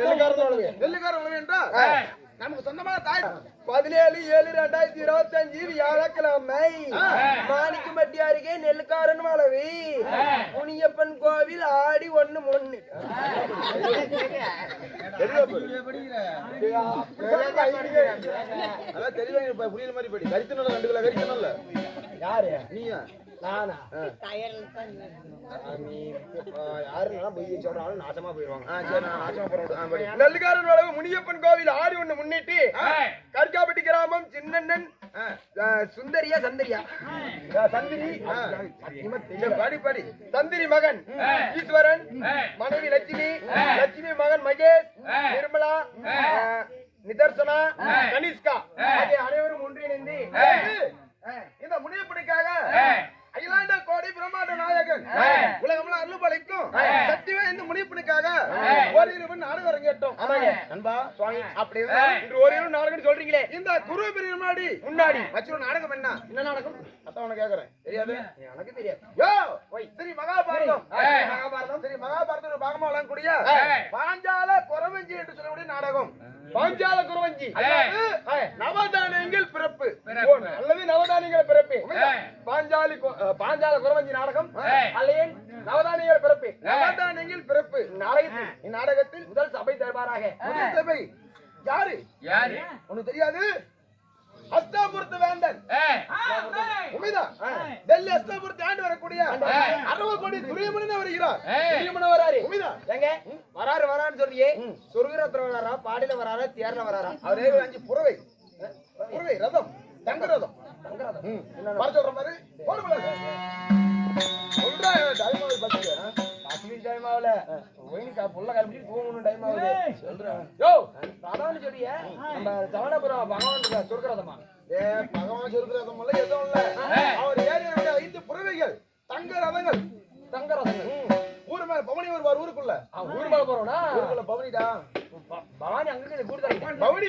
நெல்லுக்கார உழவு என்றால் நமக்கு சொந்தமான தாய் 17/7/2025 வியாழக்கிழமை மாணிக்கம்பட்டி அருகே நெல்லுக்காரன் வளவி முனியப்பன் கோவில் ஆடி 1/3 புரியல மாதிரி படி கரித்தனல்ல கண்டுக்கல கரித்தனல்ல யாரு நீயா நானா யாருன்னா போய் சொல்றாலும் நாசமா போயிருவாங்க. நெல்லுக்காரன் வளவு முனியப்பன் கோவில் ஆடி 1 முன்னிட்டு கற்காப்பட்டி கிராமம் சின்னண்ணன் சுந்தரியா சந்தரியா சந்திரி படி சந்திரி மகன் ஈஸ்வரன் மனைவி லட்சுமி லட்சுமி மகன் மகேஷ் நிர்மலா நிதர்சனா கனிஷ்கா ஆகிய அனைவரும் ஒன்றிணைந்து இந்த முனியப்பனுக்காக அகிலாண்ட கோடி பிரம்மாண்ட நாயகன் உலகம்லாம் அருள்பாலிக்கும் சக்திவே இந்த முனியப்பனுக்காக ஒரு நாடகம் அரங்கேற்றோம். அன்பா சுவாமி அப்படி இன்று ஒரு நாடகம் சொல்றீங்களே இந்த குரு பெரிய முன்னாடி வச்சு நாடகம் என்ன நாடகம் அதான் உனக்கு கேக்குறேன் தெரியாது எனக்கு தெரியாது. யோ சரி மகாபாரதம் சரி மகாபாரதம் பாகமா வழங்கக்கூடிய பாஞ்சால குறவஞ்சி என்று சொல்லக்கூடிய நாடகம். பாஞ்சால குறவஞ்சி நவதானியங்கள் பிறப்பு அல்லது நவதானியங்கள் பிறப்பு பாஞ்சால குறவஞ்சி நாடகம் அல்லது நவதானியங்கள் பிறப்பு நவதானியங்கள் பிறப்பு நாடகத்தில் முதல் சபை தரபாராக முதல் சபை யாரு யாரு உனக்கு தெரியாது? அஸ்தாபுரத்து வேந்தன் உமைதா டெல்லி அஸ்தாபுரத்து ஆண்டு வரக்கூடிய 60 கோடி துரியமனே வருகிறார். துரியமன வராரு உமைதா எங்க வரான்னு சொல்றியே சொர்க்கரத்ன வராரா பாடில வராரா தேர்ல வராரா? அவரே 5 புறவை ரதம் தங்க ரதம் என்ன வர சொல்ற மாதிரி போடுங்க சொல்றா டைம் ஆகுது பஸ்ஸு டைம் ஆகல ஒயினுக்கு புள்ள கிளம்பி போகணும் டைம் ஆகுது சொல்றேன். யோ ரதம்னு சொல்றியே நம்ம சவணபுரம் பகவான் சொர்க்கரதமா? பகவான் சொர்க்கரதம் இல்ல எதுவும் இல்ல அவர் ஏரியாவுடைய 5 புறவைகள் தங்க ரதங்கள் ஊர் மேல பவனி வருவார் ஊருக்குள்ள ஊர் மேல போறோம்னா ஊருக்குள்ள பவனிடா பவானி அங்க கூடுதல் பவனி